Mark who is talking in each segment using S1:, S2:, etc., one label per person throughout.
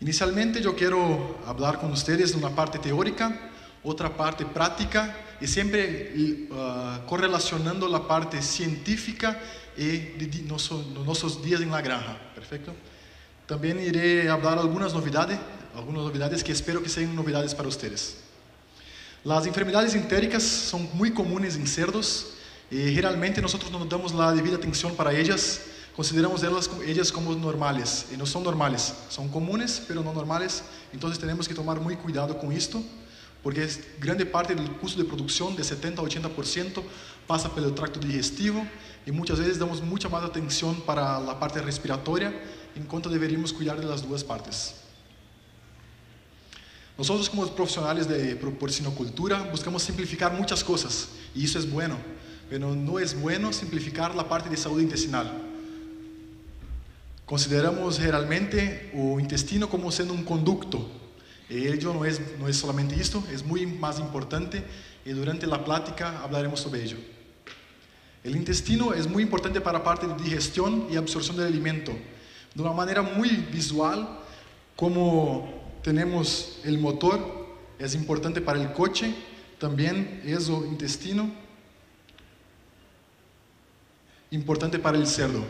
S1: Inicialmente yo quiero hablar con ustedes de una parte teórica, otra parte práctica y siempre correlacionando la parte científica y de nuestros días en la granja. Perfecto. También iré a hablar algunas novedades que espero que sean novedades para ustedes. Las enfermedades entéricas son muy comunes en cerdos y generalmente nosotros no damos la debida atención para ellas. Consideramos ellas como normales y no son normales, son comunes pero no normales. Entonces tenemos que tomar muy cuidado con esto, porque grande parte del costo de producción, de 70 a 80%, pasa por el tracto digestivo y muchas veces damos mucha más atención para la parte respiratoria, en cuanto deberíamos cuidar de las dos partes. Nosotros como profesionales de porcinocultura buscamos simplificar muchas cosas y eso es bueno, pero no es bueno simplificar la parte de salud intestinal. Consideramos generalmente el intestino como siendo un conducto. Ello no es solamente esto, es muy más importante y durante la plática hablaremos sobre ello. El intestino es muy importante para la parte de digestión y absorción del alimento. De una manera muy visual, como tenemos el motor, es importante para el coche, también es el intestino importante para el cerdo.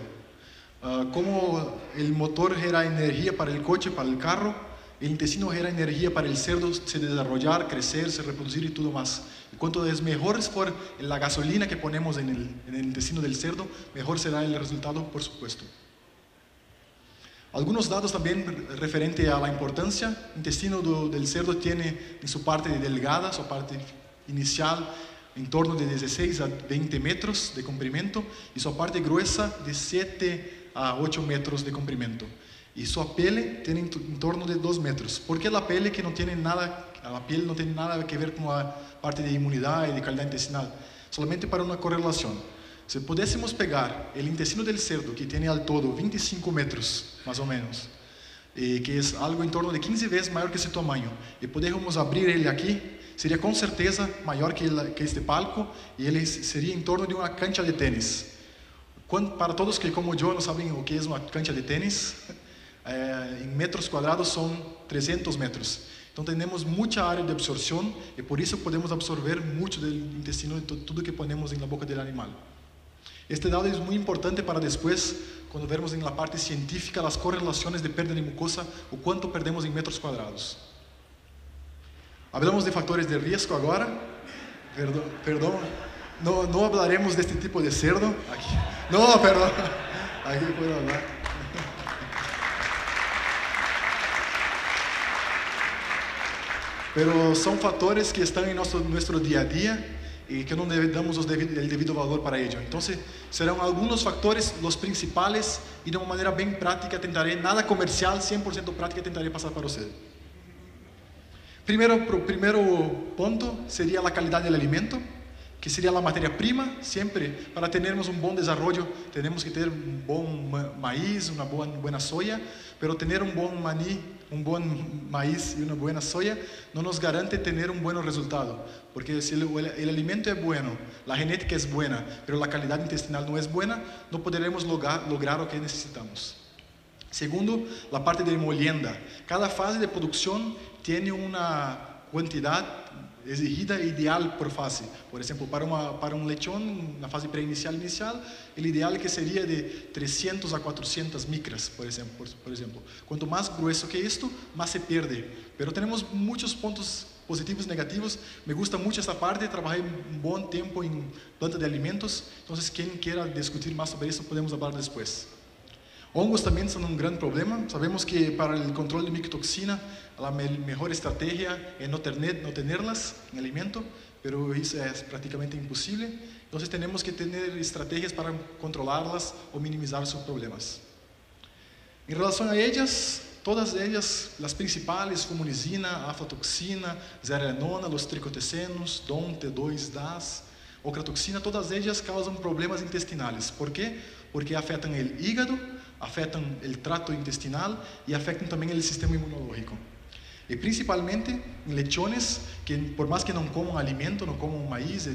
S1: Como el motor genera energía para el coche, para el carro, el intestino genera energía para el cerdo se desarrollar, crecer, se reproducir y todo más. Y cuanto es mejor for la gasolina que ponemos en el intestino del cerdo, mejor será el resultado, por supuesto. Algunos datos también referente a la importancia. El intestino del cerdo tiene en su parte delgada, su parte inicial, en torno de 16 a 20 metros de comprimento y su parte gruesa de 7 a 8 metros de comprimento. Y su piel tiene en torno de 2 metros. ¿Por qué la piel que no tiene nada, la piel no tiene nada que ver con la parte de inmunidad y de calidad intestinal? Solamente para una correlación. Si pudiésemos pegar el intestino del cerdo, que tiene al todo 25 metros, más o menos, que es algo en torno de 15 veces mayor que ese tamaño, y pudiéramos abrir ele aquí, sería con certeza mayor que este palco, y él sería en torno de una cancha de tenis. Para todos que como yo no saben o que es una cancha de tenis, en metros cuadrados son 300 metros. Entonces tenemos mucha área de absorción y por eso podemos absorber mucho del intestino de todo que ponemos en la boca del animal. Este dato es muy importante para después, cuando vemos en la parte científica las correlaciones de pérdida de mucosa o cuánto perdemos en metros cuadrados. Hablamos de factores de riesgo ahora. Perdón. No hablaremos de este tipo de cerdo. Aquí. No, perdón. Aquí puedo hablar. Pero son factores que están en nuestro día a día y que no damos el debido valor para ello. Entonces, serán algunos factores los principales y de una manera bien práctica tentaré, nada comercial, 100% práctica, tentaré pasar para usted. Primero punto sería la calidad del alimento, que sería la materia prima. Siempre para tenermos un buen desarrollo tenemos que tener un buen maíz, una buena soya, pero tener un buen maíz y una buena soya no nos garante tener un buen resultado, porque si el alimento es bueno, la genética es buena, pero la calidad intestinal no es buena, no podremos lograr lo que necesitamos. Segundo, la parte de molienda. Cada fase de producción tiene una cantidad exigida ideal por fase. Por ejemplo, para un lechón, una fase preinicial inicial, el ideal que sería de 300 a 400 micras, por ejemplo. Cuanto más grueso que esto, más se pierde. Pero tenemos muchos puntos positivos y negativos. Me gusta mucho esta parte, trabajé un buen tiempo en planta de alimentos, entonces quien quiera discutir más sobre eso podemos hablar después. Hongos también son un gran problema. Sabemos que para el control de micotoxina la mejor estrategia es no tenerlas en alimento, pero eso es prácticamente imposible. Entonces tenemos que tener estrategias para controlarlas o minimizar sus problemas. En relación a ellas, todas ellas, las principales, fumulizina, aflatoxina, zearalenona, los tricotesenos, DON, T2, DAS, ocratoxina, todas ellas causan problemas intestinales. ¿Por qué? Porque afectan el hígado, afectan el tracto intestinal y afectan también el sistema inmunológico. Y principalmente en lechones que por más que no coman alimento, no coman maíz,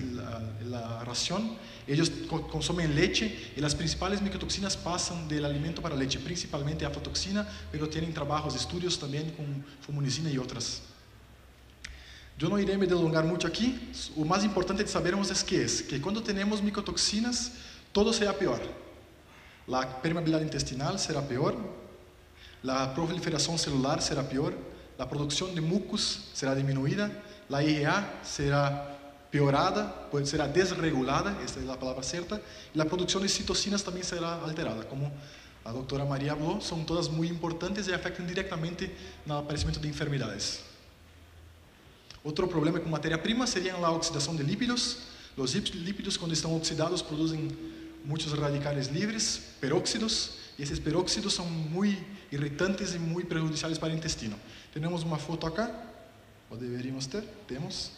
S1: la ración, ellos consumen leche y las principales micotoxinas pasan del alimento para leche, principalmente aflatoxina, pero tienen trabajos, estudios también con fumonicina y otras. Yo no iré me delongar mucho aquí. Lo más importante de sabermos es que cuando tenemos micotoxinas, todo será peor. La permeabilidad intestinal será peor, la proliferación celular será peor, la producción de mucus será disminuida, la IgA será piorada, será desregulada, esta es la palabra cierta, y la producción de citocinas también será alterada, como la doctora María habló, son todas muy importantes y afectan directamente el aparecimiento de enfermedades. Otro problema con materia prima sería la oxidación de lípidos. Los lípidos cuando están oxidados producen muchos radicales libres, peróxidos, y esos peróxidos son muy irritantes y muy perjudiciales para el intestino. Tenemos una foto acá, o deberíamos ter, tenemos.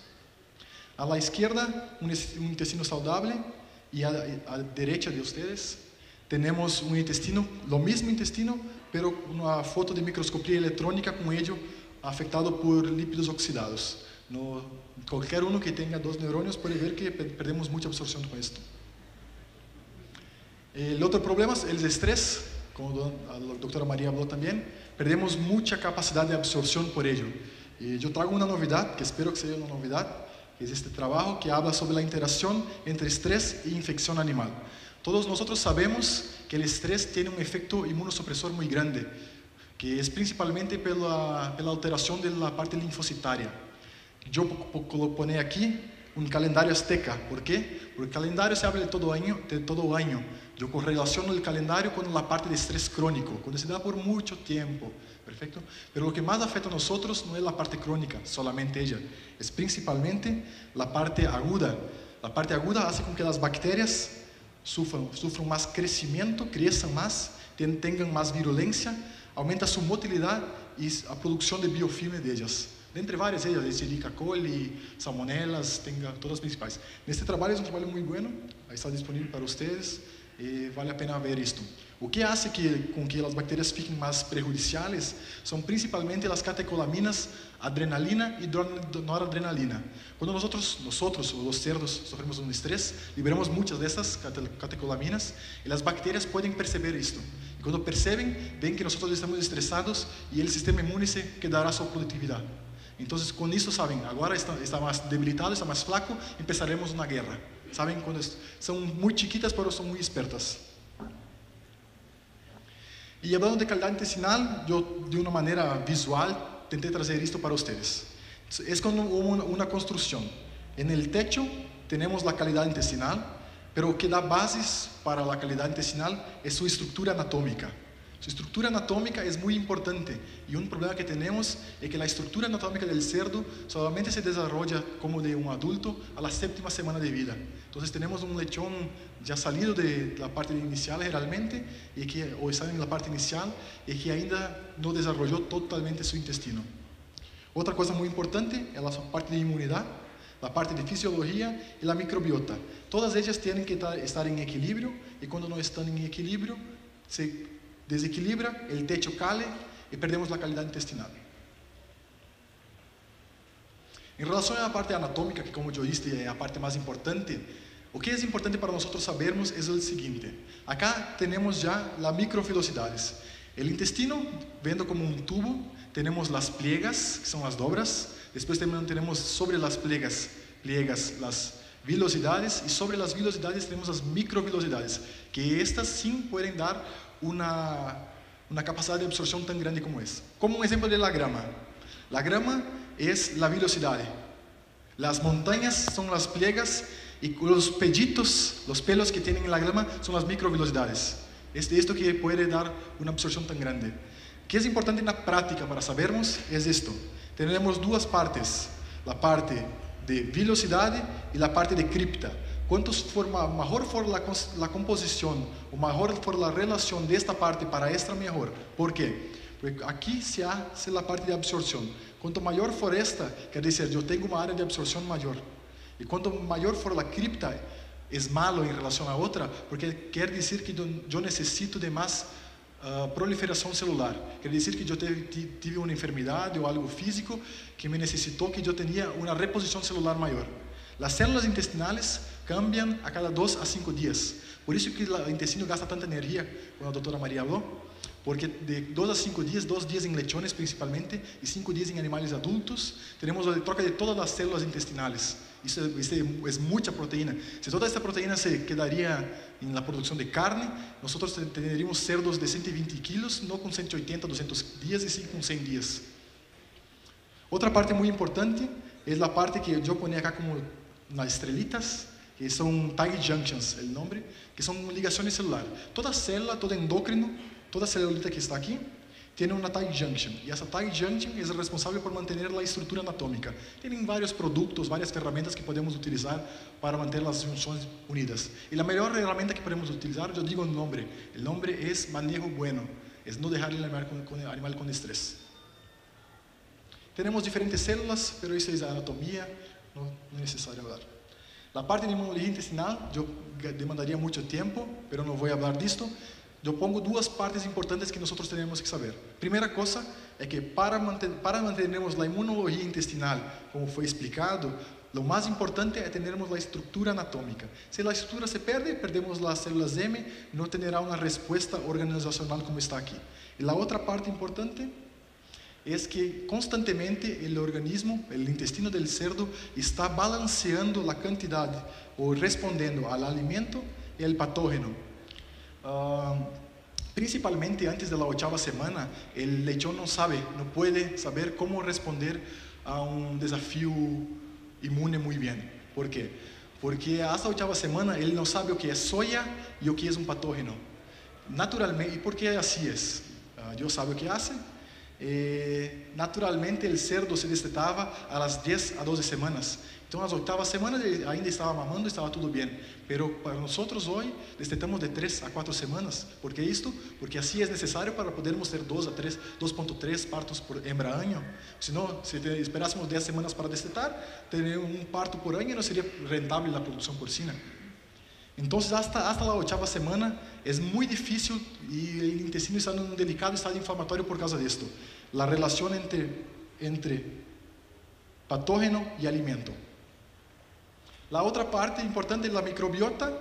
S1: A la izquierda un intestino saludable y a la derecha de ustedes tenemos un intestino, lo mismo intestino, pero una foto de microscopía electrónica con ello afectado por lípidos oxidados. No, cualquier uno que tenga 2 neurones puede ver que perdemos mucha absorción con esto. El otro problema es el estrés, como la doctora María habló también, perdemos mucha capacidad de absorción por ello. Y yo traigo una novedad, que espero que sea una novedad, que es este trabajo que habla sobre la interacción entre estrés e infección animal. Todos nosotros sabemos que el estrés tiene un efecto inmunosupresor muy grande, que es principalmente por la alteración de la parte linfocitaria. Yo lo pone aquí un calendario azteca. ¿Por qué? Porque el calendario se habla de todo año. Yo correlaciono el calendario con la parte de estrés crónico, cuando se da por mucho tiempo. ¿Perfecto? Pero lo que más afecta a nosotros no es la parte crónica, solamente ella. Es principalmente la parte aguda. La parte aguda hace con que las bacterias sufran más crecimiento, crezcan más, tengan más virulencia, aumenta su motilidad y la producción de biofilm de ellas. Entre varias ellas, Escherichia coli, salmonelas, todas las principales. Este trabajo es un trabajo muy bueno, ahí está disponible para ustedes, vale la pena ver esto. O que hace com que las bacterias fiquen más perjudiciales son principalmente las catecolaminas, adrenalina y noradrenalina. Cuando nosotros o los cerdos sufrimos un estrés, liberamos muchas de estas catecolaminas y las bacterias pueden perceber esto. Y cuando perceben, ven que nosotros estamos estresados y el sistema inmune se quedará su productividad. Entonces, con eso saben, ahora está más debilitado, está más flaco, empezaremos una guerra. Saben, cuando son muy chiquitas, pero son muy expertas. Y hablando de calidad intestinal, yo de una manera visual intenté traer esto para ustedes. Es como una construcción. En el techo tenemos la calidad intestinal, pero lo que da bases para la calidad intestinal es su estructura anatómica. Su estructura anatómica es muy importante y un problema que tenemos es que la estructura anatómica del cerdo solamente se desarrolla como de un adulto a la 7ª semana de vida. Entonces tenemos un lechón ya salido de la parte inicial generalmente o está en la parte inicial y que ainda no desarrolló totalmente su intestino. Otra cosa muy importante es la parte de inmunidad, la parte de fisiología y la microbiota. Todas ellas tienen que estar en equilibrio y cuando no están en equilibrio se desequilibra, el techo cae y perdemos la calidad intestinal. En relación a la parte anatómica, que como yo dije es la parte más importante, lo que es importante para nosotros sabermos es el siguiente. Acá tenemos ya las microfilosidades. El intestino, viendo como un tubo, tenemos las pliegas, que son las dobras. Después también tenemos sobre las pliegas las vilosidades y sobre las vilosidades tenemos las microvilosidades, que estas sí pueden dar una capacidad de absorción tan grande como es. Como un ejemplo de la grama. La grama es la vilosidad. Las montañas son las pliegas y los pellitos, los pelos que tienen en la grama son las microvilosidades. Es de esto que puede dar una absorción tan grande. ¿Qué es importante en la práctica para sabermos? Es esto. Tenemos dos partes, la parte de velocidad y la parte de cripta. Cuanto mejor for la composición o mejor for la relación de esta parte para esta mejor. ¿Por qué? Porque aquí se hace la parte de absorción. Cuanto mayor for esta, quer decir, yo tengo una área de absorción mayor. Y cuanto mayor for la cripta, es malo en relación a otra, porque quiere decir que yo necesito de más proliferação celular. Quer dizer que eu tive uma enfermidade ou algo físico que me necessitou que eu tenha uma reposição celular maior. As células intestinais cambiam a cada 2 a 5 dias. Por isso que o intestino gasta tanta energia, como a doutora Maria falou, porque de 2 a 5 dias, 2 dias em lechones principalmente, e 5 dias em animais adultos, temos a troca de todas as células intestinais. Isso é muita proteína. Se toda esta proteína se quedaria na produção de carne, nós teríamos cerdos de 120 quilos, não com 180, 200 dias, e sim com 100 dias. Outra parte muito importante é a parte que eu ponho aqui como nas estrelitas, que são tight junctions, o nome, que são ligações celulares. Toda célula, todo endócrino, toda celulita que está aqui, tem uma tight junction. E essa tight junction é responsável por manter a estrutura anatômica. Tem vários produtos, várias ferramentas que podemos utilizar para manter as junções unidas. E a melhor ferramenta que podemos utilizar, eu digo o nome é manejo bueno, é não deixar o animal com estresse. Temos diferentes células, mas isso é anatomia, não é necessário falar. A parte de imunologia intestinal, eu demandaria muito tempo, mas não vou falar disto. Eu pongo 2 partes importantes que nós temos que saber. Primeira coisa é que para mantermos a imunologia intestinal, como foi explicado, o mais importante é termos a estrutura anatômica. Se a estrutura se perde, perdemos as células M, não terá uma resposta organizacional como está aqui. E a outra parte importante é que constantemente o organismo, o intestino do cerdo, está balanceando a quantidade ou respondendo ao alimento e ao patógeno. Principalmente antes da 8ª semana, o lechón não pode saber como responder a um desafio imune muito bem. ¿Por quê? Porque hasta a 8ª semana ele não sabe o que é soja e o que é um patógeno. Naturalmente, e por que assim é? Deus sabe o que faz. Naturalmente o cerdo se destetava a las 10 a 12 semanas. Então, nas 8ª semana ele ainda estava mamando, estava tudo bem. Pero para nós hoje, destetamos de 3 a 4 semanas. ¿Por que isto? Porque assim é necessário para podermos ter 2.3 partos por hembra ano. Senão, se esperássemos 10 semanas para destetar, ter um parto por ano não seria rentável a produção porcina. Então, hasta a 8ª semana é muito difícil e o intestino está em um delicado estado inflamatório por causa disto. A relação entre patógeno e alimento. A outra parte importante é a microbiota,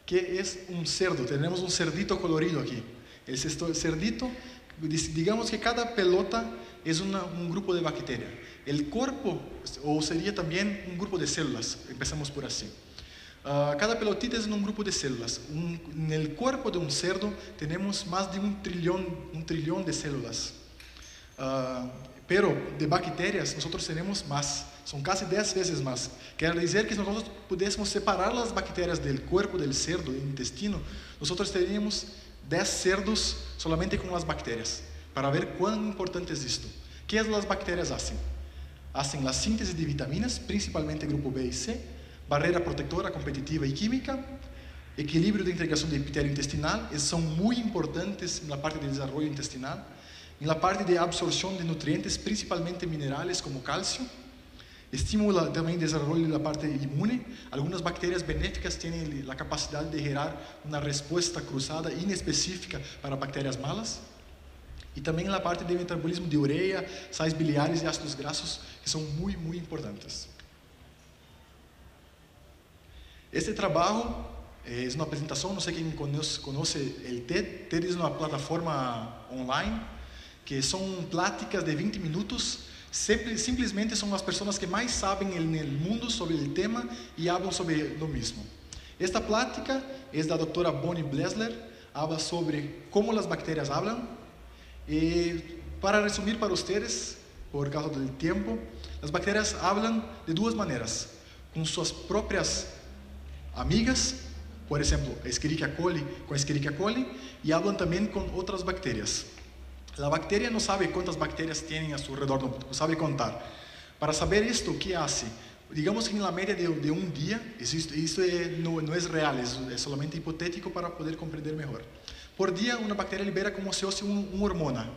S1: que é um cerdo. Temos um cerdito colorido aqui. Esse cerdito, digamos que cada pelota é um grupo de bactérias. O corpo, ou seria também um grupo de células. Começamos por assim. Cada pelotita é um grupo de células. No corpo de um cerdo temos mais de 1 trilhão de células. Pero de bactérias nós teremos mais. São quase 10 vezes mais. Quer dizer que se nós pudéssemos separar as bactérias do corpo do cerdo, do intestino, nós teríamos 10 cerdos solamente com as bactérias, para ver quão importante é isto. O que as bactérias fazem? Fazem a síntese de vitaminas, principalmente grupo B e C, barreira protetora competitiva e química, equilíbrio de integração do epitélio intestinal, e são muito importantes na parte de desenvolvimento intestinal, na parte de absorção de nutrientes, principalmente minerais como cálcio. Estimula também o desenvolvimento da parte imune. Algumas bactérias benéficas têm a capacidade de gerar uma resposta cruzada inespecífica para bactérias malas. E também na parte de metabolismo de ureia, sais biliares e ácidos graxos, que são muito, muito importantes. Este trabalho é uma apresentação, não sei quem conhece o TED. TED é uma plataforma online, que são pláticas de 20 minutos. Simplesmente são as pessoas que mais sabem no mundo sobre o tema e falam sobre o mesmo. Esta plática é da doutora Bonnie Blessler, fala sobre como as bactérias falam. E para resumir para vocês, por causa do tempo, as bactérias falam de 2 maneiras: com suas próprias amigas, por exemplo, Escherichia coli com Escherichia coli, e falam também com outras bactérias. A bactéria não sabe quantas bactérias tem a seu redor, não sabe contar. Para saber isto, o que faz? Digamos que na média de um dia, isso não é real, é somente hipotético para poder compreender melhor. Por dia, uma bactéria libera como se fosse uma hormona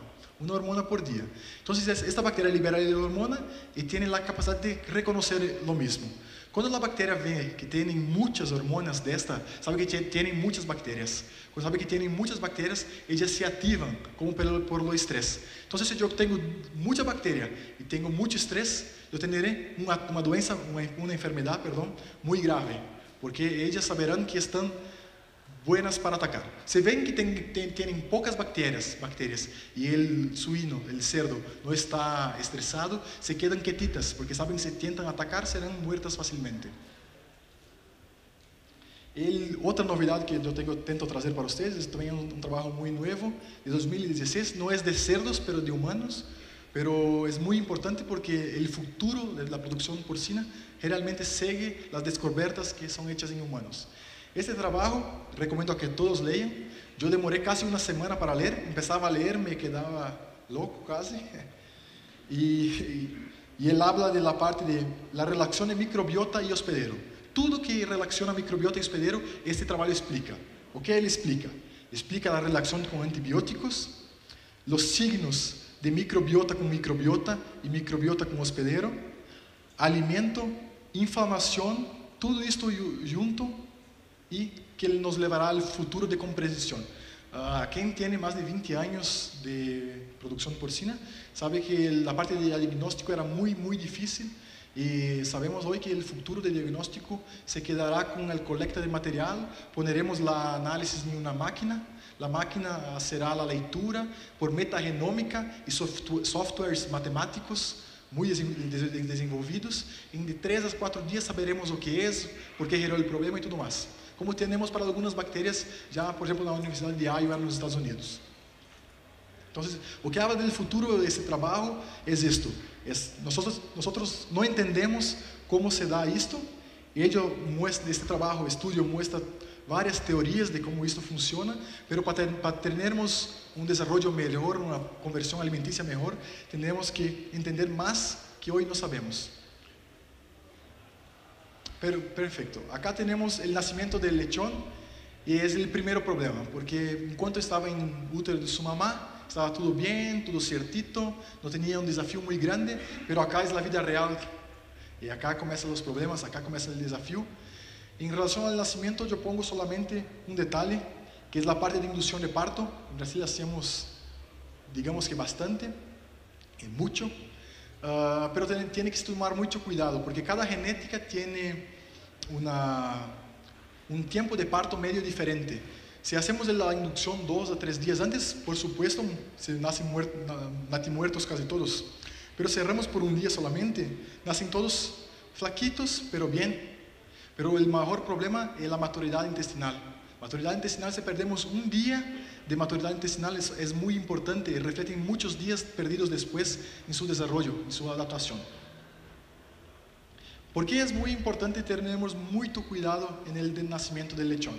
S1: por dia. Então, esta bactéria libera a hormona e tem a capacidade de reconhecer o mesmo. Cuando la bacteria ve que tienen muchas hormonas de esta, sabe que tienen muchas bacterias. Cuando sabe que tienen muchas bacterias, ellas se activan como por lo estrés. Entonces, si yo tengo mucha bacteria y tengo mucho estrés, yo tendré una doença, una enfermedad, perdón, muy grave, porque ellas saberán que están buenas para atacar. Se ven que tienen pocas bacterias y el suino, el cerdo, no está estresado, se quedan quietitas, porque saben que si intentan atacar serán muertas fácilmente. Otra novedad que yo tento trazer para ustedes es también un trabajo muy nuevo de 2016, no es de cerdos, pero de humanos, pero es muy importante porque el futuro de la producción porcina generalmente sigue las descubiertas que son hechas en humanos. Este trabajo recomiendo a que todos lean. Yo demoré casi una semana para leer, empezaba a leer, me quedaba loco casi. Y él habla de la parte de la relación de microbiota y hospedero. Todo que relaciona microbiota y hospedero, este trabajo explica. ¿O qué él explica? Explica la relación con antibióticos, los signos de microbiota con hospedero, alimento, inflamación, todo esto junto y que nos llevará al futuro de comprensión. Quien tiene más de 20 años de producción porcina sabe que la parte de diagnóstico era muy difícil y sabemos hoy que el futuro de diagnóstico se quedará con el colecta de material, poneremos la análisis en una máquina, la máquina hará la lectura por metagenómica y softwares matemáticos muy desenvolvidos, en de 3 a 4 días saberemos lo que es, por qué geró el problema y todo más. Como tenemos para algunas bacterias, ya por ejemplo en la Universidad de Iowa en los Estados Unidos. Entonces, lo que habla del futuro de ese trabajo es esto. Nosotros no entendemos cómo se da esto. Ello muestra, este trabajo, estudio muestra varias teorías de cómo esto funciona, pero para tenermos un desarrollo mejor, una conversión alimenticia mejor, tenemos que entender más que hoy no sabemos. Pero, perfecto. Acá tenemos el nacimiento del lechón y es el primer problema, porque en cuanto estaba en útero de su mamá, estaba todo bien, todo ciertito, no tenía un desafío muy grande, pero acá es la vida real y acá comienzan los problemas, acá comienza el desafío. En relación al nacimiento yo pongo solamente un detalle, que es la parte de inducción de parto. En Brasil hacemos, digamos que bastante, mucho. Pero tiene que tomar mucho cuidado, porque cada genética tiene un tiempo de parto medio diferente. Si hacemos la inducción 2 a 3 días antes, por supuesto, se nacen muertos casi todos. Pero cerramos por un día solamente, nacen todos flaquitos, pero bien. Pero el mejor problema es la maturidad intestinal. Maturidad intestinal, si perdemos un día de maturidad intestinal, es muy importante y refleja muchos días perdidos después en su desarrollo, en su adaptación. ¿Por qué es muy importante tener mucho cuidado en el nacimiento del lechón?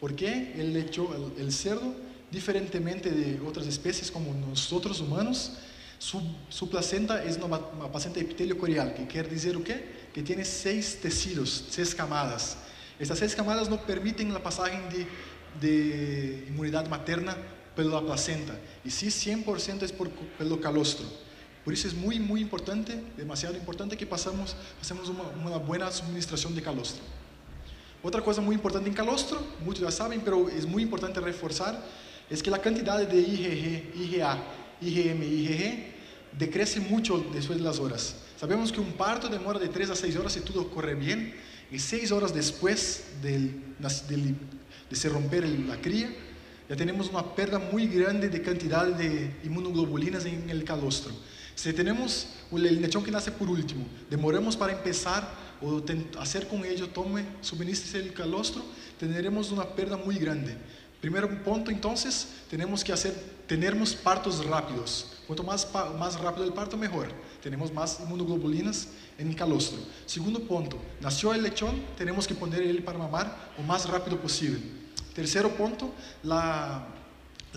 S1: Porque el cerdo, diferentemente de otras especies como nosotros humanos, su placenta es una placenta epitelio-corial, que quiere decir ¿o qué? Que tiene 6 tejidos, 6 camadas. Estas 6 camadas no permiten la pasaje de inmunidad materna por la placenta, y sí 100% es por el calostro. Por eso es muy importante, demasiado importante, que hacemos una buena suministración de calostro. Otra cosa muy importante en calostro, muchos ya saben, pero es muy importante reforzar, es que la cantidad de IgG, IgA, IgM y IgG decrece mucho después de las horas. Sabemos que un parto demora de 3 a 6 horas si todo corre bien, y 6 horas después de se romper la cría, ya tenemos una pérdida muy grande de cantidad de inmunoglobulinas en el calostro. Si tenemos el lechón que nace por último, demoramos para empezar o hacer con ello, suministre el calostro, tendremos una pérdida muy grande. Primer punto, entonces, tenemos que tener partos rápidos. Cuanto más rápido el parto, mejor. Tenemos más inmunoglobulinas en el calostro. Segundo punto, nació el lechón, tenemos que poner él para mamar lo más rápido posible. Tercero punto, la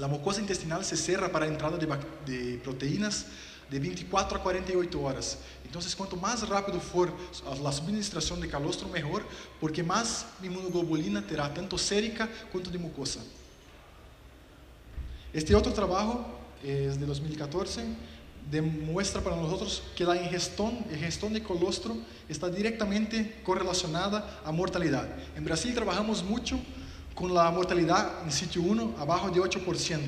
S1: mucosa intestinal se cierra para la entrada de proteínas de 24 a 48 horas. Entonces, cuanto más rápido for la suministración de calostro, mejor, porque más inmunoglobulina terá, tanto sérica quanto de mucosa. Este otro trabajo es de 2014, demuestra para nosotros que la ingestión de colostro está directamente correlacionada a mortalidad. En Brasil trabajamos mucho con la mortalidad en sitio 1 abajo de 8%.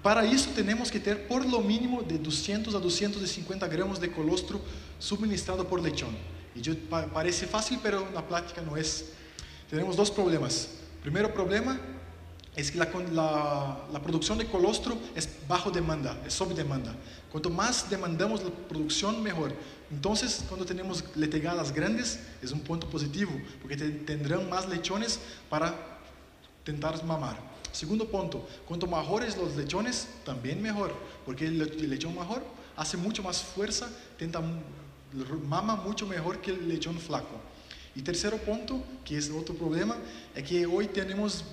S1: Para eso tenemos que tener por lo mínimo de 200 a 250 gramos de colostro suministrado por lechón. Y parece fácil, pero en la práctica no es. Tenemos dos problemas. Primero problema es que la producción de colostro es bajo demanda, es sobredemanda. Cuanto más demandamos la producción, mejor. Entonces, cuando tenemos letegadas grandes, es un punto positivo, porque tendrán más lechones para intentar mamar. Segundo punto, cuanto mejores los lechones, también mejor, porque el lechón mejor hace mucho más fuerza, mama mucho mejor que el lechón flaco. Y tercero punto, que es otro problema, es que hoy tenemos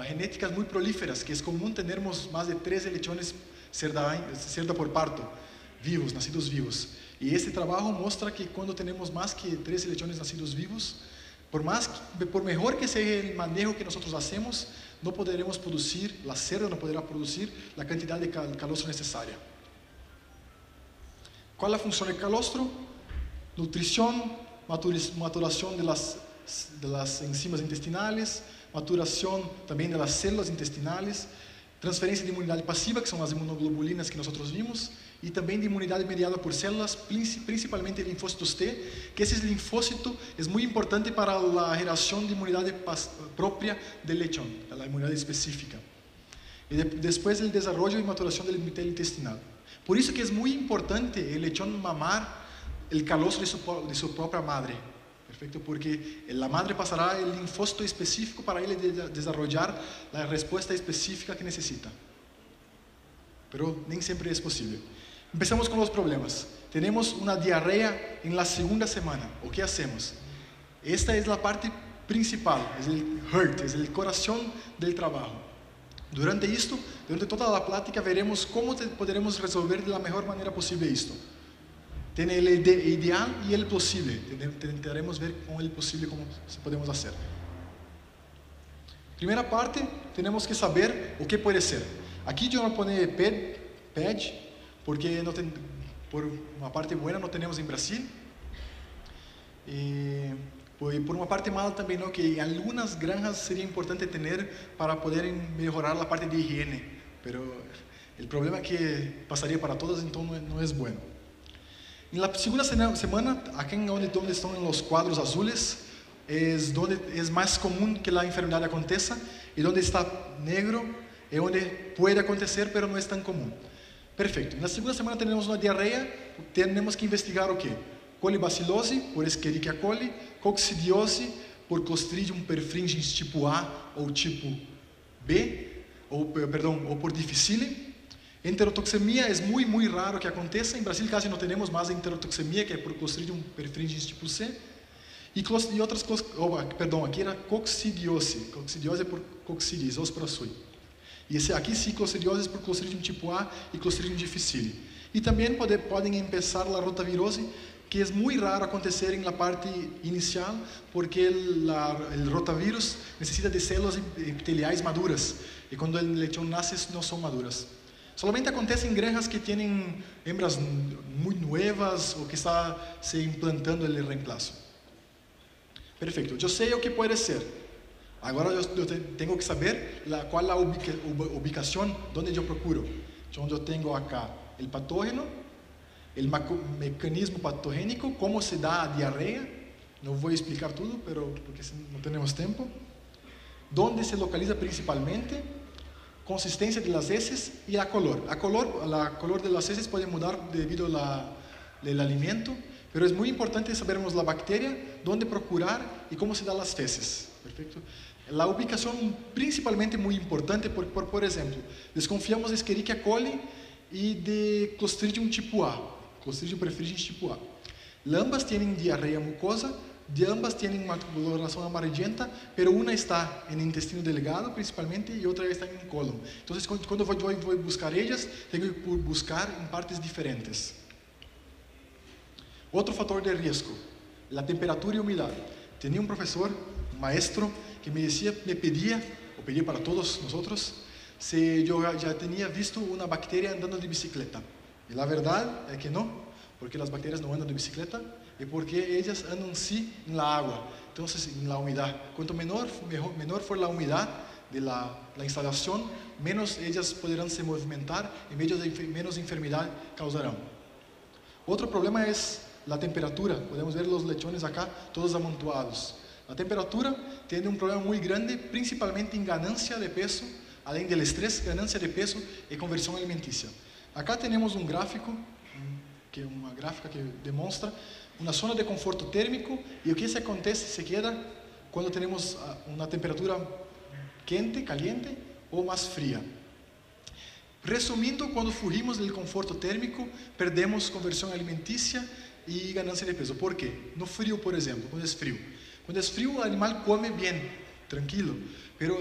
S1: genéticas muy prolíferas, que es común tener más de 13 lechones cerda por parto, vivos, nacidos vivos. Y este trabajo muestra que cuando tenemos más que 13 lechones nacidos vivos, por mejor que sea el manejo que nosotros hacemos, no podremos producir, la cerda no podrá producir la cantidad de calostro necesaria. ¿Cuál es la función del calostro? Nutrición, maturación de las enzimas intestinales, maturación también de las células intestinales, transferencia de inmunidad pasiva, que son las inmunoglobulinas que nosotros vimos, y también de inmunidad mediada por células, principalmente linfócitos T, que ese linfócito es muy importante para la generación de inmunidad propia del lechón, la inmunidad específica. Y después el desarrollo y maturación del epitelio intestinal. Por eso que es muy importante el lechón mamar el calostro de su propia madre, perfecto, porque la madre pasará el linfócito específico para él desarrollar la respuesta específica que necesita. Pero ni siempre es posible. Empezamos con los problemas. Tenemos una diarrea en la segunda semana. ¿O qué hacemos? Esta es la parte principal, es el heart, es el corazón del trabajo. Durante toda la plática veremos cómo podremos resolver de la mejor manera posible esto. Tiene el ideal y el posible. Intentaremos ver con el posible cómo se podemos hacer. Primera parte, tenemos que saber o qué puede ser. Aquí yo no pone PED, porque por una parte buena no tenemos en Brasil. Y por una parte mala también, ¿no? Que en algunas granjas sería importante tener para poder mejorar la parte de higiene. Pero el problema es que pasaría para todos, entonces no es bueno. En la segunda semana, aquí donde están los cuadros azules, es donde es más común que la enfermedad acontezca, y donde está negro es donde puede acontecer, pero no es tan común. Perfecto. En la segunda semana tenemos una diarrea, tenemos que investigar o qué. Colibacilose, por Escherichia coli, coccidiose, por Clostridium perfringens tipo A ou tipo B, ou por difficile. Enterotoxemia es muy raro que aconteça. En Brasil casi no tenemos más enterotoxemia, que es por Clostridium perfringens tipo C. Y otras cosas, aquí era coccidiose. Coccidiose por Coccidis, Osprasui. Y aquí sí, coccidiose por Clostridium tipo A y Clostridium difficile. Y también pueden empezar la rotavirose, que es muy raro acontecer en la parte inicial, porque el rotavirus necesita de células epiteliais maduras. Y cuando el lechón nace, no son maduras. Solamente acontece en granjas que tienen hembras muy nuevas o que está se implantando el reemplazo. Perfecto, yo sé o que puede ser. Ahora yo tengo que saber cuál es la ubicación donde yo procuro. Entonces yo tengo acá el patógeno, el mecanismo patogénico, cómo se da a diarrea. No voy a explicar todo, pero porque no tenemos tiempo. Dónde se localiza principalmente, consistencia de las heces y la color. La color de las heces puede mudar debido al alimento, pero es muy importante sabermos la bacteria, dónde procurar y cómo se dan las feces. Perfecto. La ubicación principalmente muy importante, por ejemplo, desconfiamos de Escherichia coli y de Clostridium tipo A, Clostridium perfringens tipo A. Ambas tienen diarrea mucosa, de ambas tienen una coloración amarillenta, pero una está en el intestino delgado principalmente y otra está en el colon. Entonces, cuando voy a buscar ellas, tengo que buscar en partes diferentes. Otro factor de riesgo, la temperatura y humedad. Tenía un profesor, un maestro, que me pedía para todos nosotros, si yo ya tenía visto una bacteria andando de bicicleta. Y la verdad es que no, porque las bacterias no andan de bicicleta y porque ellas andan sí en la agua, entonces en la humedad. Cuanto menor fue la humedad de la instalación, menos ellas podrán se movimentar y menos enfermedad causarán. Otro problema es la temperatura. Podemos ver los lechones acá, todos amontoados. La temperatura tiene un problema muy grande, principalmente en ganancia de peso, além del estrés, ganancia de peso y conversión alimenticia. Acá tenemos un gráfico, una gráfica que demuestra una zona de conforto térmico y lo que se acontece, se queda cuando tenemos una temperatura caliente o más fría. Resumindo, cuando fugimos del conforto térmico, perdemos conversión alimenticia y ganancia de peso. ¿Por qué? No frío, por ejemplo, cuando es frío. Cuando es frío, el animal come bien, tranquilo, pero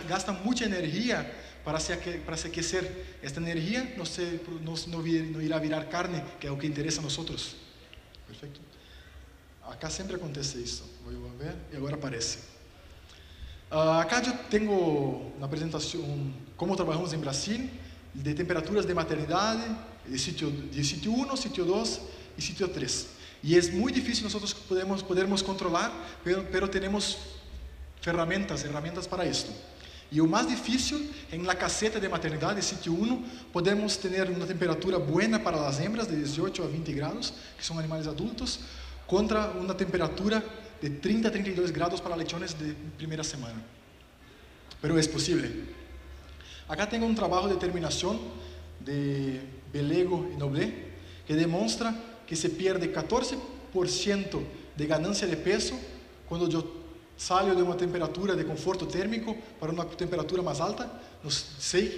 S1: gasta mucha energía para se aquecer. Esta energía no irá a virar carne, que es lo que interesa a nosotros. Perfecto. Acá siempre acontece eso. Voy a ver y ahora aparece. Acá yo tengo una presentación cómo trabajamos en Brasil, de temperaturas de maternidad, de sitio 1, sitio 2 y sitio 3. Y es muy difícil nosotros podermos controlar, pero tenemos herramientas para esto. Y lo más difícil, en la caseta de maternidad de sitio 1, podemos tener una temperatura buena para las hembras de 18 a 20 grados, que son animales adultos, contra una temperatura de 30 a 32 grados para lechones de primera semana. Pero es posible. Acá tengo un trabajo de terminación de Belego y Noblé que demuestra que se pierde 14% de ganancia de peso cuando yo salgo de una temperatura de conforto térmico para una temperatura más alta.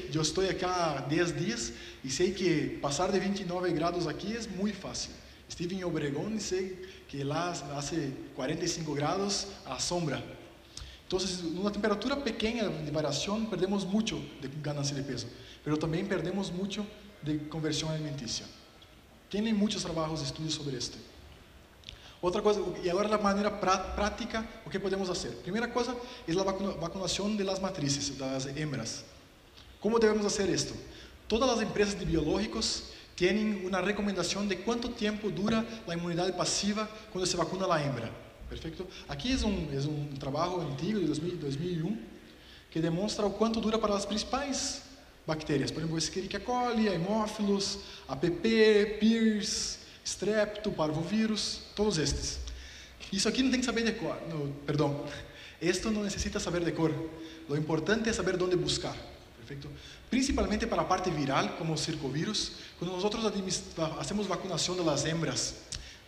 S1: Yo estoy acá 10 días y sé que pasar de 29 grados aquí es muy fácil. Estive en Obregón y sé que lá hace 45 grados a sombra. Entonces, en una temperatura pequeña de variación, perdemos mucho de ganancia de peso, pero también perdemos mucho de conversión alimenticia. Tienen muchos trabajos y estudios sobre esto. Otra cosa, y ahora la manera práctica, o que podemos hacer. Primera cosa es la vacunación de las matrices, de las hembras. ¿Cómo debemos hacer esto? Todas las empresas de biológicos tienen una recomendación de cuánto tiempo dura la inmunidad pasiva cuando se vacuna la hembra. Perfecto. Aquí es un trabajo antiguo de 2001 que demuestra o cuánto dura para las principales bacterias. Por ejemplo, Escherichia coli, Haemophilus, APP, Pierce, Strepto, Parvovirus, todos estes. Isso aqui não tem que saber de cor. Perdão. Esto não necessita saber de cor. Lo importante é saber onde buscar. Perfecto. Principalmente para a parte viral, como os circovírus. Quando nós hacemos vacunação das hembras,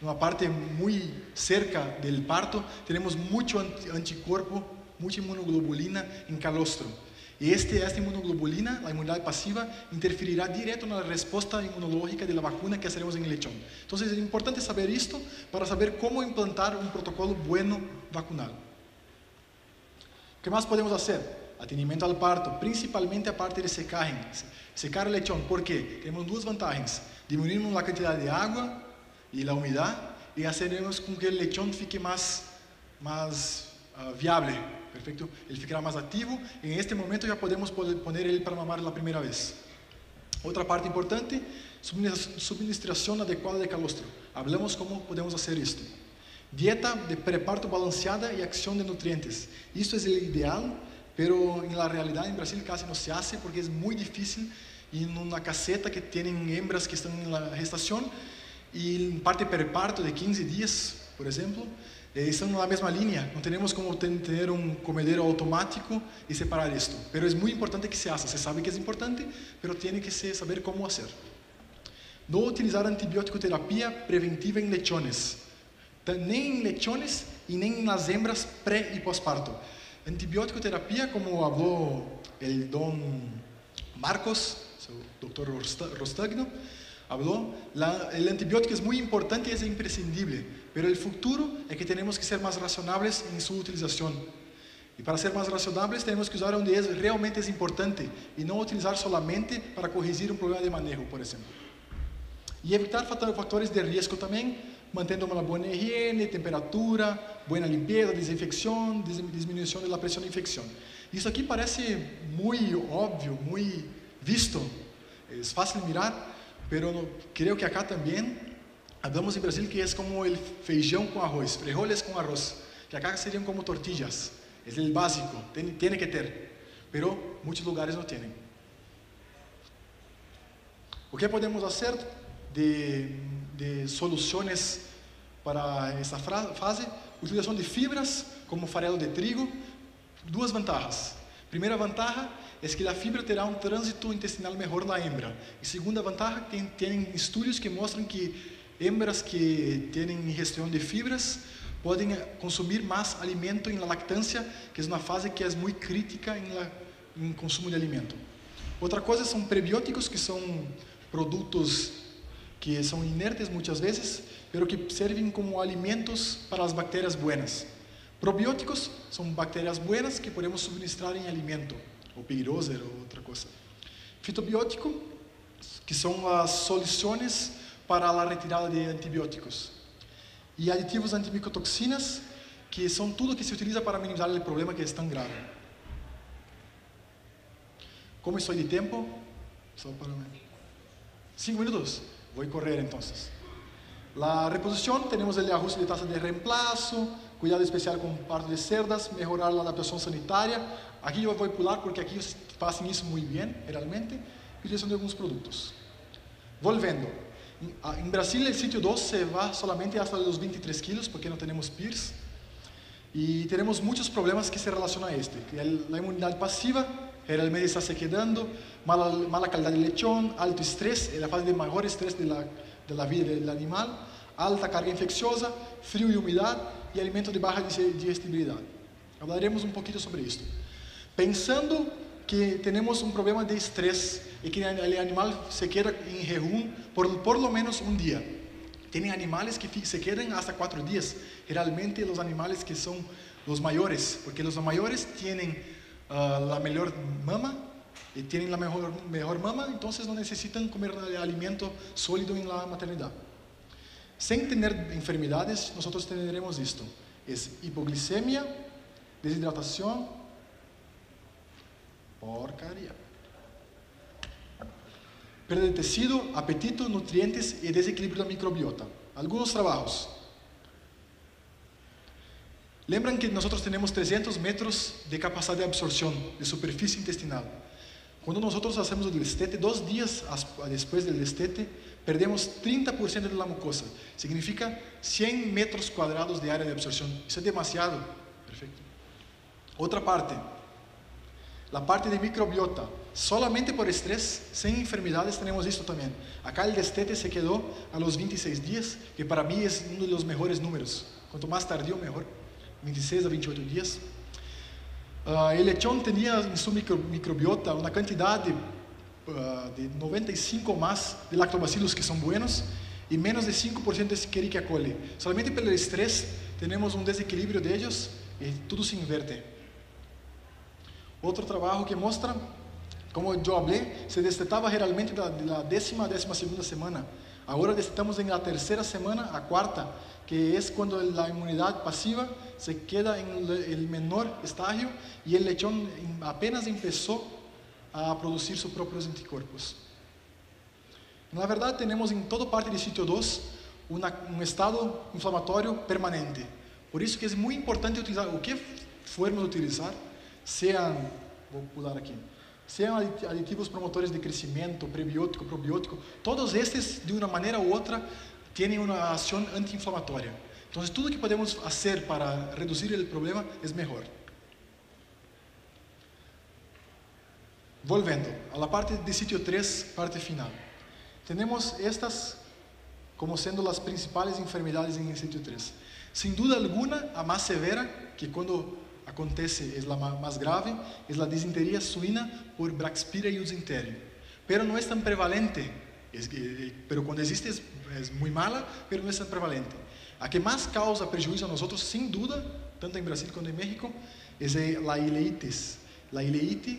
S1: numa parte muito cerca do parto, temos muito anticorpo, muita imunoglobulina em calostro. E esta imunoglobulina, a imunidade passiva, interferirá direto na resposta imunológica da vacuna que faremos em lechão. Então, é importante saber isto para saber como implantar um protocolo bueno vacunal. O que mais podemos fazer? Atendimento ao parto, principalmente a parte de secagem. Secar o lechão, por quê? Temos duas vantagens. Diminuímos a quantidade de água e a umidade e faremos com que o lechão fique mais viável. Perfecto. Ele ficará mais ativo e em este momento já podemos poner ele para mamar a primeira vez. Outra parte importante, subministração adequada de calostro. Hablamos como podemos fazer isto. Dieta de preparto balanceada e ação de nutrientes. Isto é o ideal, pero na realidade em Brasil casi não se hace porque é muito difícil e numa caseta que tem hembras que estão na gestação e em parte preparto de 15 dias, por exemplo, estão na mesma linha, não temos como ter um comedero automático e separar isto. Pero é muito importante que se haça, se sabe que é importante, pero tem que se saber como fazer. Não utilizar antibiótico terapia preventiva em lechones, nem em lechones e nem nas hembras pré e pós-parto. Antibiótico terapia, como falou o Dom Marcos, o Dr. Rostagno, habló, el antibiótico es muy importante y es imprescindible, pero el futuro es que tenemos que ser más razonables en su utilización. Y para ser más razonables tenemos que usar donde realmente es importante y no utilizar solamente para corregir un problema de manejo, por ejemplo. Y evitar factores de riesgo también, manteniendo una buena higiene, temperatura, buena limpieza, desinfección, disminución de la presión de infección. Y eso aquí parece muy obvio, muy visto, es fácil mirar, pero creo que acá también hablamos en Brasil que es como el feijão con arroz, frijoles con arroz, que acá serían como tortillas, es el básico, tiene que tener, pero muchos lugares no tienen. O que podemos hacer de soluciones para esta fase? Utilización de fibras como farelo de trigo. Duas vantagens. Primeira vantagem é que a fibra terá um trânsito intestinal melhor na hembra. E segunda vantagem, tem estudos que mostram que hembras que têm ingestão de fibras podem consumir mais alimento em lactância, que é uma fase que é muito crítica em consumo de alimento. Outra coisa são prebióticos, que são produtos que são inertes muitas vezes, pero que servem como alimentos para as bactérias buenas. Probióticos são bactérias buenas que podemos suministrar em alimento, ou pirose ou outra coisa. Fitobiótico, que são as soluções para a retirada de antibióticos. E aditivos antimicotoxinas, que são tudo que se utiliza para minimizar o problema que é tão grave. Como estou de tempo? Só para 5 minutos. Vou correr entonces. La reposición, tenemos el ajuste de tasa de reemplazo, cuidado especial con parto de cerdas, mejorar la adaptación sanitaria. Aquí yo voy a pular porque aquí hacen eso muy bien, realmente, y utilización de algunos productos. Volviendo, en Brasil el sitio 2 se va solamente hasta los 23 kilos porque no tenemos PIRS. Y tenemos muchos problemas que se relacionan a este. La inmunidad pasiva, realmente está se quedando, mala calidad del lechón, alto estrés, la fase de mayor estrés de la vida del animal, alta carga infecciosa, frío y humedad y alimentos de baja digestibilidad. Hablaremos un poquito sobre esto. Pensando que tenemos un problema de estrés y que el animal se queda en jejum por lo menos un día. Tienen animales que se quedan hasta 4 días. Realmente los animales que son los mayores, porque los mayores tienen la mejor mama, y tienen la mejor mama, entonces no necesitan comer alimento sólido en la maternidad. Sin tener enfermedades, nosotros tendremos esto. Es hipoglicemia, deshidratación, porcaria. Pérdida de tecido, apetito, nutrientes y desequilibrio de la microbiota. Algunos trabajos. Lembran que nosotros tenemos 300 metros de capacidad de absorción de superficie intestinal. Cuando nosotros hacemos el destete, 2 días después del destete, perdemos 30% de la mucosa. Significa 100 metros cuadrados de área de absorción. Eso es demasiado. Perfecto. Otra parte. La parte de microbiota. Solamente por estrés, sin enfermedades, tenemos esto también. Acá el destete se quedó a los 26 días, que para mí es uno de los mejores números. Cuanto más tardío, mejor. 26 a 28 días. El lechón tenía en su microbiota una cantidad de 95 más de lactobacilos que son buenos y menos de 5% de Escherichia coli. Solamente por el estrés tenemos un desequilibrio de ellos y todo se inverte. Otro trabajo que muestra, como yo hablé, se destetaba realmente de la 10ª a 12ª semana. Ahora destetamos en la 3ª semana a 4ª, que es cuando la inmunidad pasiva se queda en el menor estadio y el lechón apenas empezó a producir sus propios anticuerpos. Na verdade, tenemos en toda parte del sitio 2 un estado inflamatorio permanente. Por eso que es muy importante utilizar, o que fuéramos a utilizar, sean, voy a pular aquí, sean aditivos promotores de crecimiento, prebiótico, probiótico, todos estos de una manera u otra tienen una acción antiinflamatoria. Entonces, todo lo que podemos hacer para reducir el problema es mejor. Volviendo a la parte de sitio 3, parte final. Tenemos estas como siendo las principales enfermedades en el sitio 3. Sin duda alguna, la más severa, que cuando acontece es la más grave, es la disentería suina por Braxpira e Zinterio. Pero no es tan prevalente, pero cuando existe es muy mala, pero no es tan prevalente. A que más causa prejuicio a nosotros, sin duda, tanto en Brasil como en México, es la ileitis. La ileitis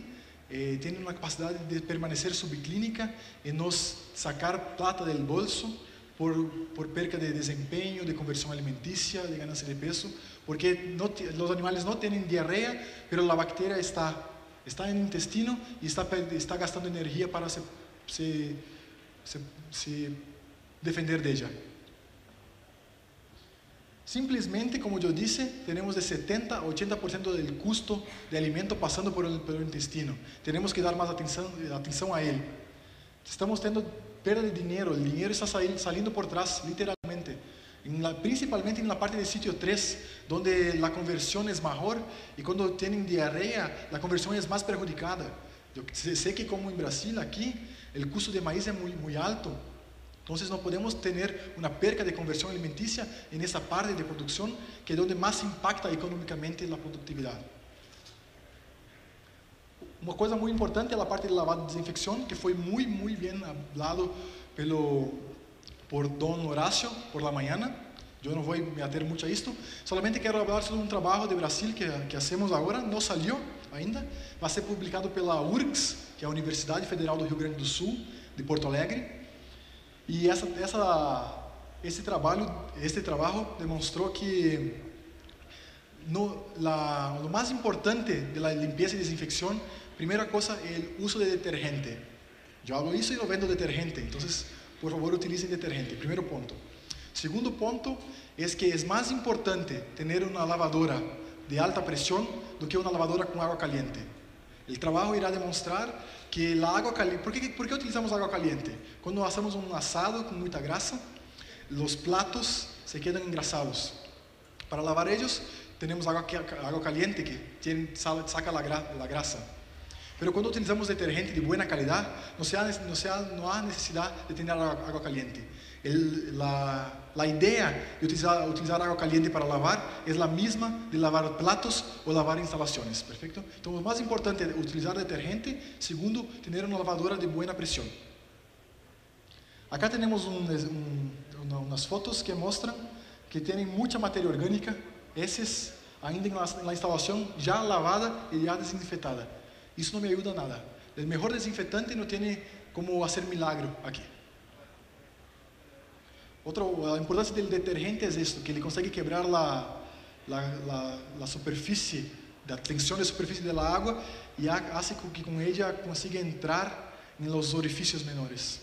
S1: tiene una capacidad de permanecer subclínica y nos sacar plata del bolso por perca de desempeño, de conversión alimenticia, de ganancia de peso, porque los animales no tienen diarrea, pero la bacteria está en el intestino y está gastando energía para se se defender de ella. Simplesmente, como eu disse, temos de 70 a 80% del custo de alimento passando pelo intestino. Temos que dar mais atenção a ele. Estamos tendo perda de dinheiro, o dinheiro está saindo por trás, literalmente. Principalmente na parte de sítio 3, onde a conversão é maior e quando têm diarreia, a conversão é mais prejudicada. Eu sei que como em Brasil, aqui, o custo de maíz é muito alto. Então, não podemos ter uma perca de conversão alimentícia nessa parte de produção, que é onde mais impacta economicamente a produtividade. Uma coisa muito importante é a parte de lavado e desinfecção, que foi muito bem falado por Don Horácio por la mañana. Eu não vou me ater muito a isto, solamente quero falar sobre um trabalho de Brasil que hacemos agora, não saiu ainda, vai ser publicado pela URGS, que é a Universidade Federal do Rio Grande do Sul, de Porto Alegre. E esse trabalho demonstrou que o mais importante da limpeza e desinfecção, primeira coisa é o uso de detergente. Eu hago isso e eu vendo detergente, então, por favor, utilicem detergente. Primeiro ponto. Segundo ponto é que é mais importante ter uma lavadora de alta pressão do que uma lavadora com água caliente. O trabalho irá demonstrar que a água caliente... ¿Por qué utilizamos água caliente? Quando hacemos um assado com muita grasa, os platos se quedam engrasados. Para lavar eles, temos água caliente que saca a grasa. Pero quando utilizamos detergente de boa qualidade, não há necessidade de ter água caliente. A ideia de utilizar água caliente para lavar é a mesma de lavar platos ou lavar instalações, perfeito? Então, o mais importante é utilizar detergente. Segundo, ter uma lavadora de boa pressão. Acá temos umas fotos que mostram que tem muita matéria orgânica, esses ainda na instalação já lavada e já desinfetada. Isso não me ajuda nada. O melhor desinfetante não tem como fazer milagre aqui. A importância do detergente é isto, que ele consegue quebrar a superfície, a tensão de superfície da água e faz que com ela consiga entrar nos orifícios menores.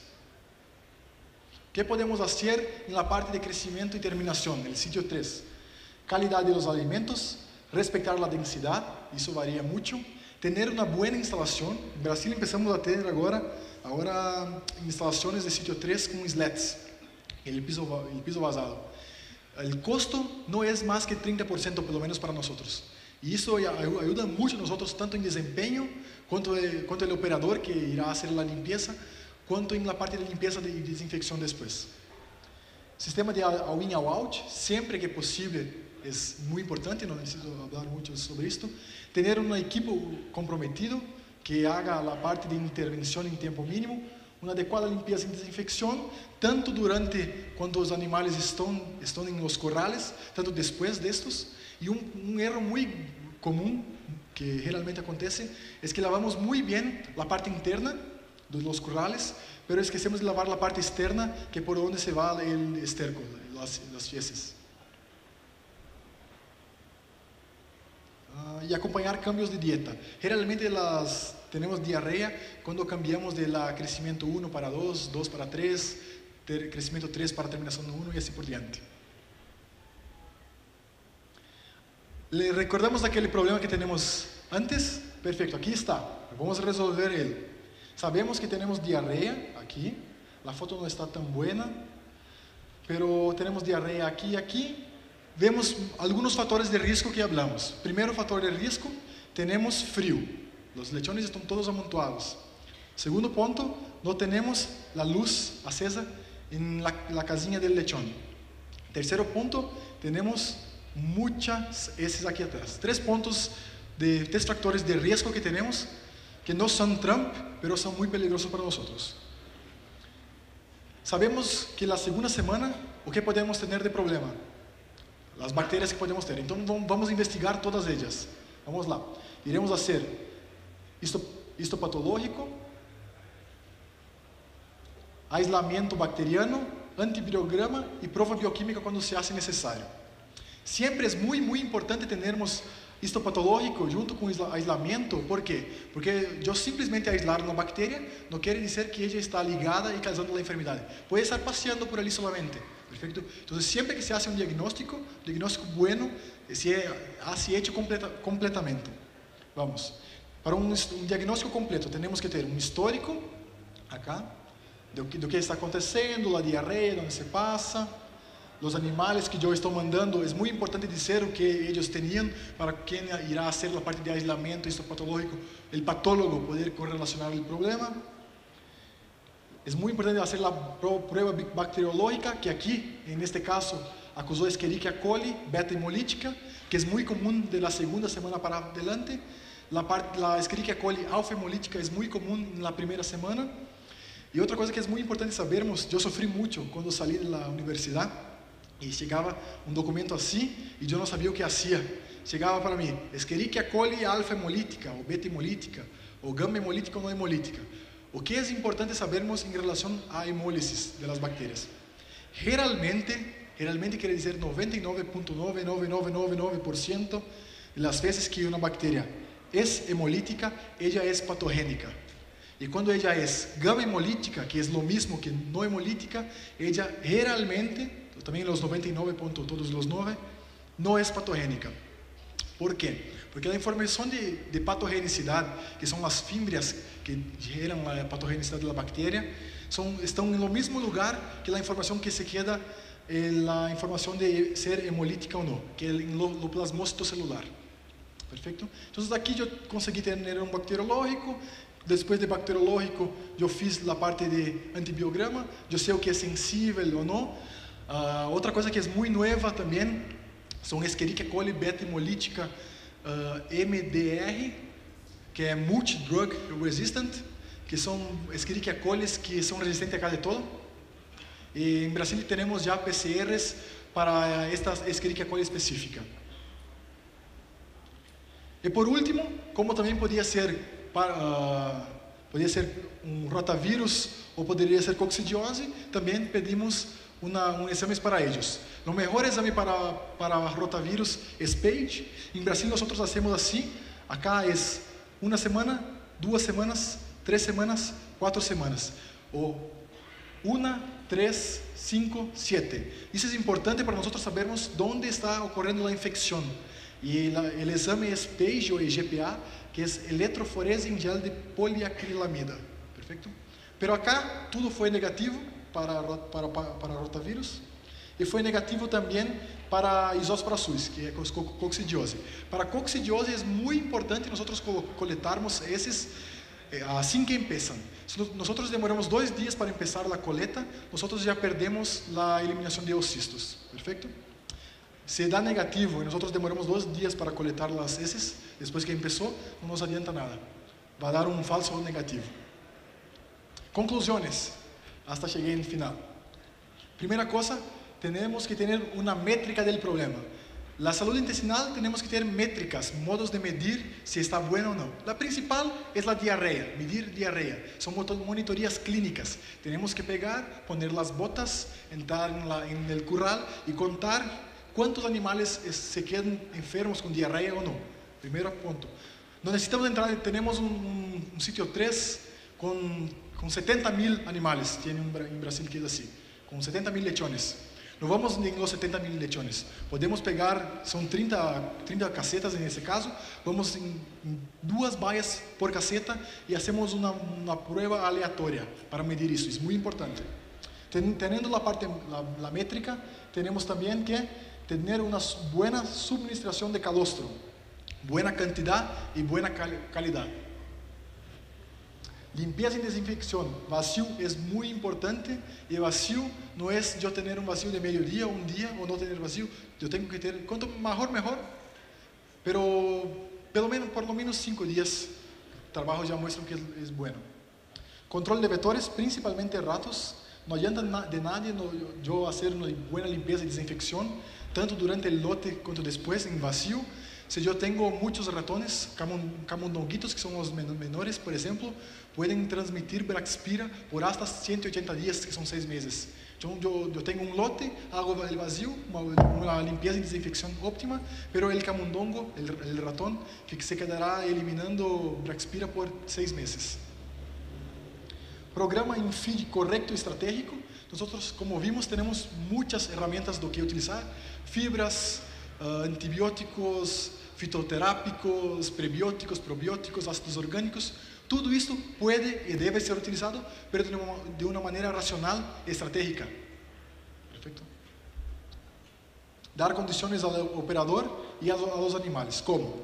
S1: O que podemos fazer na parte de crescimento e terminação, no sítio 3? Qualidade dos alimentos, respeitar a densidade, isso varia muito, ter uma boa instalação. No Brasil, começamos a ter agora instalações de sítio 3 com slats. El piso vazado. El costo no es más que 30%, pelo menos para nosotros. Y eso ayuda mucho a nosotros, tanto en desempeño, quanto el operador que irá a hacer la limpieza, quanto en la parte de limpieza y desinfección después. Sistema de all-in, all-out, siempre que posible, es muy importante, no necesito hablar mucho sobre esto. Tener un equipo comprometido que haga la parte de intervención en tiempo mínimo, uma adequada limpeza e desinfecção, tanto durante quando os animais estão em los corrales, tanto depois destes. E erro muito comum que geralmente acontece é que lavamos muito bem a parte interna dos corrales, pero esquecemos de lavar a parte externa, que é por onde se va o esterco, as fezes. E acompanhar cambios de dieta. Geralmente temos diarreia quando cambiamos de crescimento 1 para 2, 2 para 3, crescimento 3 para terminação 1 e assim por diante. Le recordamos aquele problema que temos antes? Perfeito, aqui está. Vamos resolver ele. Sabemos que temos diarreia aqui. A foto não está tão boa, pero temos diarreia aqui e aqui. Vemos alguns fatores de risco que hablamos. Primeiro fator de risco, temos frio. Os lechones estão todos amontoados. Segundo ponto, não temos a luz acesa na casinha do lechón. Terceiro ponto, temos muitas esses aqui atrás. Três factores de risco que temos, que não são Trump, mas são muito peligrosos para nós. Sabemos que na segunda semana, o que podemos ter de problema? As bactérias que podemos ter. Então, vamos investigar todas elas. Vamos lá. Iremos fazer histopatológico, aislamento bacteriano, antivirograma e prova bioquímica quando se hace necessário. Sempre é muito importante termos Histopatológico junto com aislamento, por quê? Porque eu simplesmente aislar uma bactéria não quer dizer que ela está ligada e causando a enfermidade. Pode estar passeando por ali solamente, perfeito? Então, sempre que se hace um diagnóstico bueno, se hace hecho completamente. Vamos, para um diagnóstico completo, temos que ter um histórico, acá, do que está acontecendo, a diarreia, onde se passa, os animais que eu estou mandando. É muito importante dizer o que eles tinham para quem irá fazer a parte de aislamento histopatológico, o patólogo poder correlacionar o problema. É muito importante fazer a prova bacteriológica, que aqui, neste caso, acusou Escherichia coli beta hemolítica, que é muito comum da segunda semana para adelante. A Escherichia coli alfa hemolítica é muito comum na primeira semana. E outra coisa que é muito importante sabermos, eu sofri muito quando saí da universidade, e chegava um documento assim, e eu não sabia o que fazia. Chegava para mim, Escherichia coli alfa hemolítica, ou beta hemolítica, ou gama hemolítica ou não hemolítica. O que é importante sabermos em relação à hemólise das bactérias? Geralmente quer dizer 99,99999% das vezes que uma bactéria é hemolítica, ela é patogênica. E quando ela é gama hemolítica, que é o mesmo que não hemolítica, ela geralmente, também os 99 pontos, todos os 9, não é patogênica. Por quê? Porque a informação de patogenicidade, que são as fímbrias que geram a patogenicidade da bactéria, estão no mesmo lugar que a informação que se queda, a informação de ser hemolítica ou não, que é no plasmócito celular. Perfeito? Então, aqui eu consegui ter um bacteriológico. Depois de bacteriológico, eu fiz a parte de antibiograma, eu sei o que é sensível ou não. Outra coisa que é muito nova também são Escherichia coli beta hemolítica MDR, que é multi-drug resistant, que são Escherichia coli que são resistentes a cada todo. E em Brasil temos já PCRs para esta Escherichia coli específica. E por último, como também podia ser um rotavírus ou poderia ser coccidiose, também pedimos exames para eles. O melhor exame para rotavírus é PAGE. Em Brasil nós fazemos assim. Acá é 1 semana, 2 semanas, 3 semanas, 4 semanas. Ou 1, 3, 5, 7. Isso é importante para nós sabermos onde está ocorrendo a infecção. E o exame é PAGE ou EGPA, que é eletroforese em gel de poliacrilamida. Perfeito? Pero acá tudo foi negativo para rotavírus, e foi negativo também para isóspora-suis, que é coccidiose. Para coccidiose é muito importante nós coletarmos esses assim que começam. Se nós demoramos 2 dias para começar a coleta, nós já perdemos a eliminação de oocistos. Perfeito? Se dá negativo e nós demoramos 2 dias para coletar as heces, depois que começou, não nos adianta nada. Vai dar um falso negativo. Conclusões. Hasta cheguei no final. Primeira coisa, temos que ter uma métrica do problema. Na saúde intestinal, temos que ter métricas, modos de medir se está bueno ou não. A principal é a diarreia, medir diarreia. São monitorias clínicas. Temos que pegar, poner as botas, entrar no curral e contar quantos animais se quedam enfermos com diarreia ou não. Primeiro ponto. Não necessitamos entrar, temos um sítio 3 com 70.000 animais, tem em Brasil que é assim, com 70.000 lechones. Não vamos em los 70.000 lechones. Podemos pegar, são 30 casetas nesse caso, vamos em 2 baias por caseta e hacemos uma prova aleatória para medir isso. Isso é muito importante. Tendo a parte, a métrica, temos também que ter uma boa subministração de calostro, boa quantidade e boa qualidade. Limpieza e desinfecção. Vazio é muito importante, e vazio não é eu ter um vazio de meio-dia, um dia, ou não ter vazio. Eu tenho que ter, quanto maior, melhor. Pero, por lo menos 5 dias, o trabalho já mostra que é bueno. Controle de vetores, principalmente ratos. Não adianta de nada eu fazer uma boa limpeza e desinfecção, tanto durante o lote quanto depois, em vazio. Se eu tenho muitos ratones, camundonguitos, que são os menores, por exemplo, podem transmitir Braxpira por hasta 180 dias, que são 6 meses. Yo tengo un lote, hago el vacío, una limpieza y desinfección óptima, pero el camundongo, el ratón, que se quedará eliminando Braxpira por 6 meses. Programa en feed correcto y estratégico. Nosotros, como vimos, tenemos muchas herramientas de que utilizar: fibras, antibióticos, fitoterápicos, prebióticos, probióticos, ácidos orgánicos. Todo esto puede y debe ser utilizado, pero de una manera racional y estratégica. Perfecto. Dar condiciones al operador y a los animales. ¿Cómo?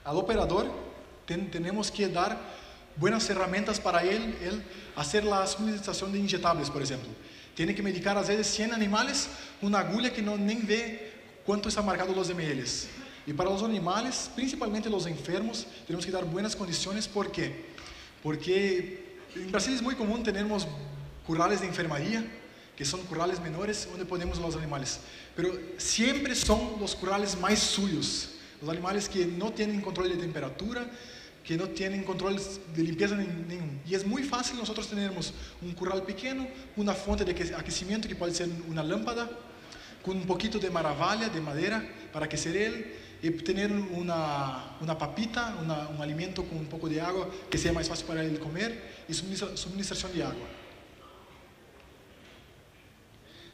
S1: Al operador tenemos que dar buenas herramientas para él hacer la suministración de inyectables, por ejemplo. Tiene que medicar a veces 100 animales con una aguja que no ni ve cuánto está marcado los mLs. Y para los animales, principalmente los enfermos, tenemos que dar buenas condiciones. ¿Por qué? Porque en Brasil es muy común tenemos currales de enfermería, que son currales menores donde ponemos los animales. Pero siempre son los currales más suyos, los animales que no tienen control de temperatura, que no tienen control de limpieza nenhum. Y es muy fácil nosotros tenemos un curral pequeño, una fuente de aquecimiento que puede ser una lámpara, con un poquito de maravalla, de madera, para aquecer él, y tener una papita, un alimento con un poco de agua que sea más fácil para él comer, y suministración de agua.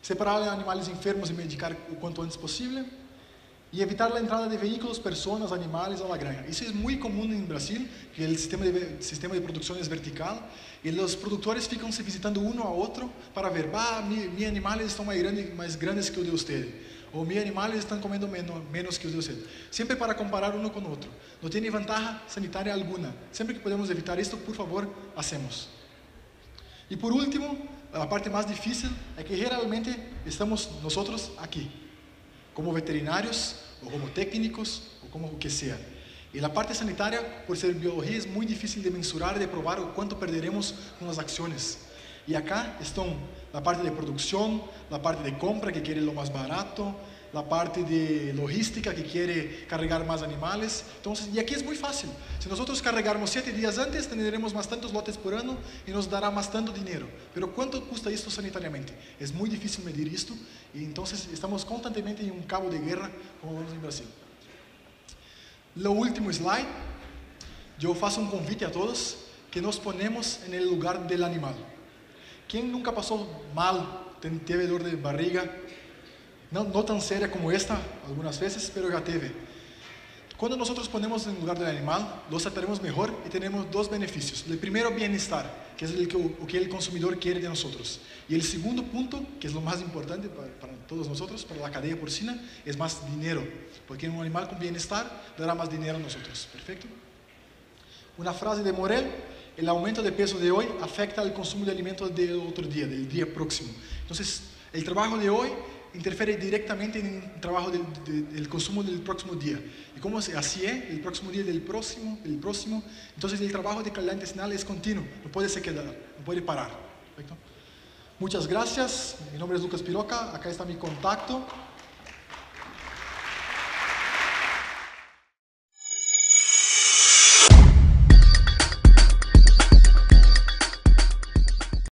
S1: Separar animales enfermos y medicar cuanto antes posible, y evitar la entrada de vehículos, personas, animales a la granja. Eso es muy común en Brasil, que el sistema de producción es vertical, y los productores fican se visitando uno a otro para ver: mis animales están más grandes que los de usted, o mis animales están comiendo menos que los de usted. Siempre para comparar uno con otro. No tiene ventaja sanitaria alguna. Siempre que podemos evitar esto, por favor, hacemos. Y por último, la parte más difícil es que generalmente estamos nosotros aquí, como veterinarios, o como técnicos, o como lo que sea. Y la parte sanitaria, por ser biología, es muy difícil de mensurar, de probar o cuánto perderemos con las acciones. Y acá están la parte de producción, la parte de compra, que quiere lo más barato, la parte de logística, que quiere cargar más animales. Entonces, y aquí es muy fácil. Si nosotros cargarmos 7 días antes, tendremos más tantos lotes por año y nos dará más tanto dinero. Pero ¿cuánto cuesta esto sanitariamente? Es muy difícil medir esto, y entonces estamos constantemente en un cabo de guerra como vamos en Brasil. Lo último slide. Yo faço un convite a todos que nos ponemos en el lugar del animal. ¿Quién nunca pasó mal, teve dor de barriga? No tan seria como esta, algunas veces, pero ya teve. Cuando nosotros ponemos en el lugar del animal, los trataremos mejor y tenemos 2 beneficios. El primero, bienestar, que es lo que el consumidor quiere de nosotros. Y el segundo punto, que es lo más importante para todos nosotros, para la cadena porcina, es más dinero. Porque un animal con bienestar dará más dinero a nosotros. ¿Perfecto? Una frase de Morel: el aumento de peso de hoy afecta al consumo de alimentos del otro día, del día próximo. Entonces, el trabajo de hoy interfiere directamente en el trabajo del consumo del próximo día. Y como así es, el próximo día del próximo, entonces el trabajo de calidad intestinal es continuo, no puede se quedar, no puede parar. ¿Perfecto? Muchas gracias, mi nombre es Lucas Piroca, acá está mi contacto.